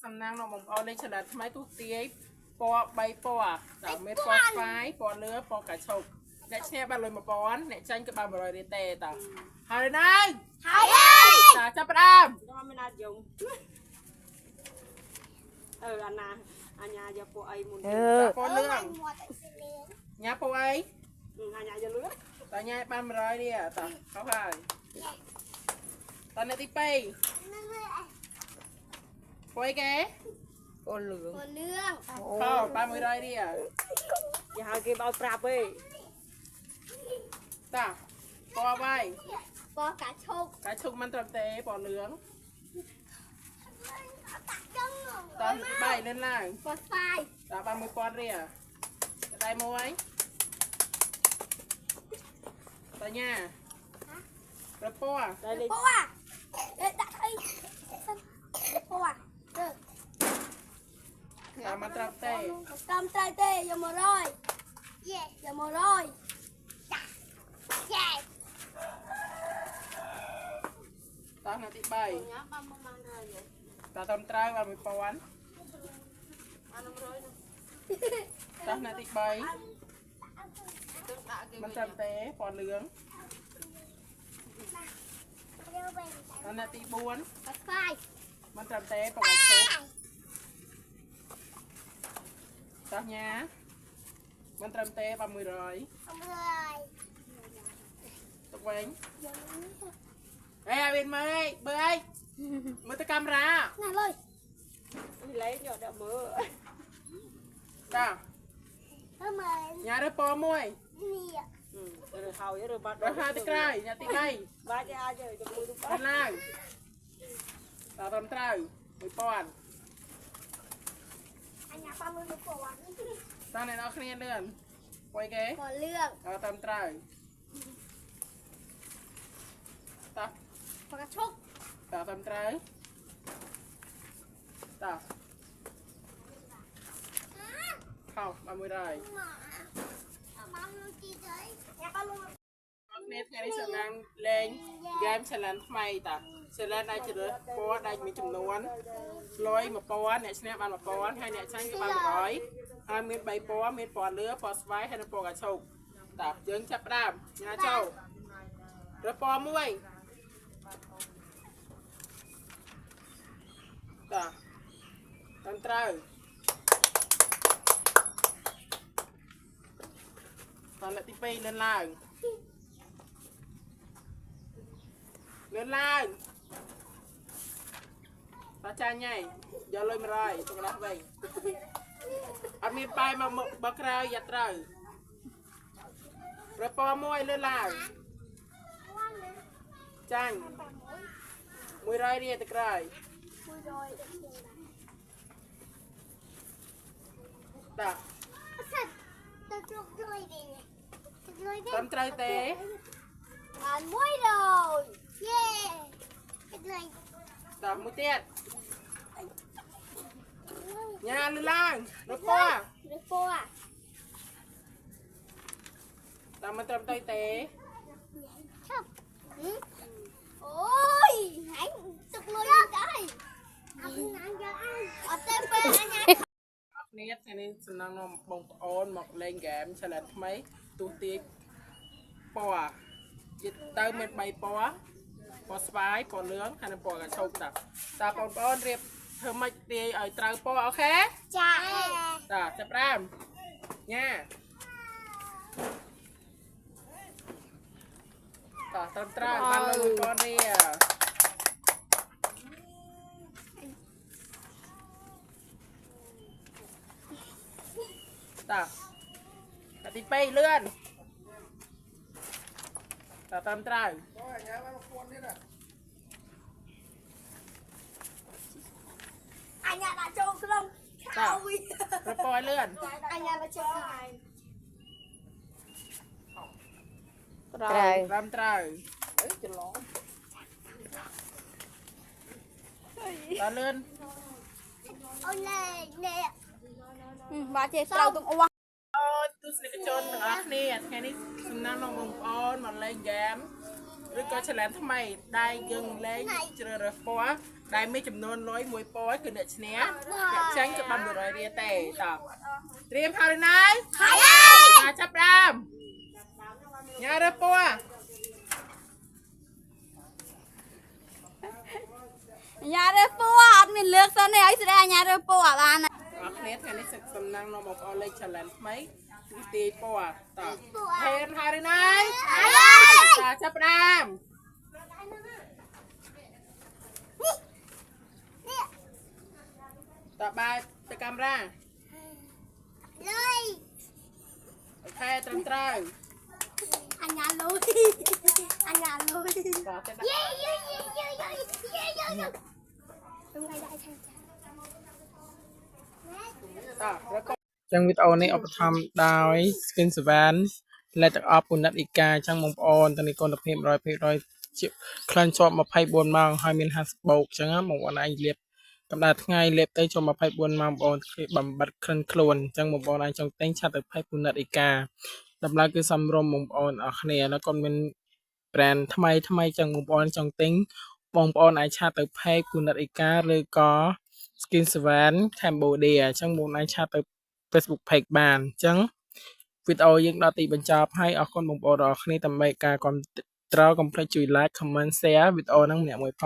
សំណាងនៅបងប្អូនលេខឆ្លាតថ្មីទូទាយពណ៌3ពណ៌តាមមេពណ៌ស្វាយពណ៌លឿពណ៌កាឈប់អ្នកឈ្នះបានលុយ1000អ្នកចាញ់ក៏បាន100រៀលទេតាហើយណាហើយតាចាប់ផ្ដើមមិនណាយងអាណាអញ្ញាយកពណ៌អីមុនពណ៌លឿងញ៉ាពណ៌អីអញ្ញាយកលឿងតាញ៉ាបាន100រៀលតាខុសហើយតាអ្នកទី2ពណ៌អីគេពណ៌លឿងខោបាន100រៀលយ៉ាហើយគេបោប្រាប់ទេតាពណ៌អ្វីពណ៌កាឈប់មិនត្រឹមទេពណ៌លឿងតាទី3lênឡើងពណ៌ស្វាយតាបាន1000រៀលដៃមួយតាញ៉ាប្រពណ៌ដាក់អីពណ៌តាមិនត្រឹមទេតាមត្រូវទេយក100យក100ចាតាណាទី3ញ៉ាបាន10000តាត្រឹមត្រូវបាន1000បាន100តាណាទី3មិនត្រឹមទេពណ៌លឿងតាណាទី4ស្វាយមិនត្រឹមទេពណ៌កាឈប់តាញ៉ាមិនត្រឹមទេបាន100ទុកវិញអេវិញមើលបើអីមើលទៅកាមេរ៉ាណាលុយលេងយកដាក់មើលតាមើលញ៉ារើពណ៌មួយនេះរើហើយរើបាត់រើហើយទៅក្រោយញ៉ាទី3បាច់អាចទៅមើលទៅបាត់ឡើងតាត្រឹមត្រូវ1000អញ្ញាប៉ាមើលពណ៌តាអ្នកនរគ្នាលឿនពណ៌គេពណ៌លឿងត្រឹមត្រូវតាពណ៌កាឈប់តាត្រឹមត្រូវតាខោបាន100នេះថ្ងៃនេះសំណាងលេងហ្គេម challenge ថ្មីតា challenge ដែលជ្រើសពណ៌ដែលមានចំនួនលុយ1000អ្នកឈ្នះបាន1000ហើយអ្នកចាញ់ក៏បាន100ហើយមាន3ពណ៌មានពណ៌លឿងពណ៌ស្វាយហើយនិងពណ៌កាឈប់តាយើងចាប់ផ្ដើមញ៉ាចូលរើពណ៌មួយតាតាមត្រូវតាអ្នកទី2លឿនឡើងតាចាញ់ហើយយកលុយ100ទៅកន្លះវិញអត់មានបាយមកបើក្រោយយ៉ាត់ត្រូវប្រពណ៌មួយលឿនឡើងចាញ់100រៀលទៅក្រោយតាត្រឹមត្រូវទេបាន100យេតាមួយទៀតញ៉ាលឿនឡើងរពណ៌តាមិនត្រឹមត្រូវទេអូយហាញ់ទឹកលុយដែរអត់ណាស់យកអត់ទេពេលអញ្ញានេះថ្ងៃនេះសំណងនាំបងប្អូនមកលេងហ្គេម challenge ថ្មីទូទាយពណ៌ទៀតទៅមាន3ពណ៌ពណ៌ស្វាយពណ៌លឿងហើយនិងពណ៌កាឈប់តាបងប្អូនរៀបធ្វើម៉េចទាយឲ្យត្រូវពណ៌អូខេចាតាចាប់ផ្ដើមញ៉ាតាត្រឹមត្រូវបានលុយ1000រៀលតាទី2លឿនតាត្រឹមត្រូវអញ្ញាដាក់ចូលក្នុងខោវិញប្រពណ៌លឿនអញ្ញាដាក់ចូលត្រូវត្រឹមត្រូវច្រឡំតាលឿនអូននេះបាទចេះត្រូវទុំអស់ទស្សនិកជនទាំងអស់គ្នាថ្ងៃនេះសំណាងបងប្អូនមកលេងហ្គេម ឬក៏ឆ្លានថ្មីដែលយើងលេងជ្រើសរើសពណ៌ដែលមានចំនួន101ពណ៌គឺអ្នកឈ្នះអ្នកចាញ់ក៏បាន100រៀលទេតត្រៀមហើយណាយហើយចាប់ដើមញ៉ារើសពណ៌ nhà rồi pua ăn mình lược sơn này ấy sẽ ra nhà rồi pua à bạn này អរគ្នាថ្ងៃនេះសំណាងនាំបងប្អូនលេង challenge ថ្មីគឺទាយពណ៌តហេនហើយណាយតាចាប់ដើមតបាយទៅកាមេរ៉ា Lôi អូខេត្រឹមត្រូវ anh nhà lôi anh nhà lôi តទៅដាក់ Đúng rồi đại thành តរកចឹងវីដេអូនេះឧបត្ថម្ភដោយ Skin Seven លេខទាំងអស់ពុណិតអ៊ីកាចឹងបងប្អូនតានេះគុណភាព 100% ជាក្លិនជាប់24ម៉ោងហើយមាន50បូកចឹងបងប្អូនអាចលាបកម្ដៅថ្ងៃលាបទៅជាប់24ម៉ោងបងប្អូនបំបត្តិក្លិនខ្លួនចឹងបងប្អូនអាចចង់ទិញឆាត់ទៅភ័យពុណិតអ៊ីកាតម្លៃគឺសមរម្យបងប្អូនអរគ្នាแล้วក៏មាន brand ថ្មីចឹងបងប្អូនចង់ទិញបងប្អូនអាចឆាត់ទៅភ័យពុណិតអ៊ីកាឬក៏ Skin Seven Cambodia អញ្ចឹងបងអាចឆាតទៅ Facebook page បានអញ្ចឹងវីដេអូយើងដល់ទីបញ្ចប់ហើយអរគុណបងប្អូនរាល់គ្នាដើម្បីការគាំទ្រកុំភ្លេចជួយ like comment share វីដេអូហ្នឹងម្នាក់មួយផង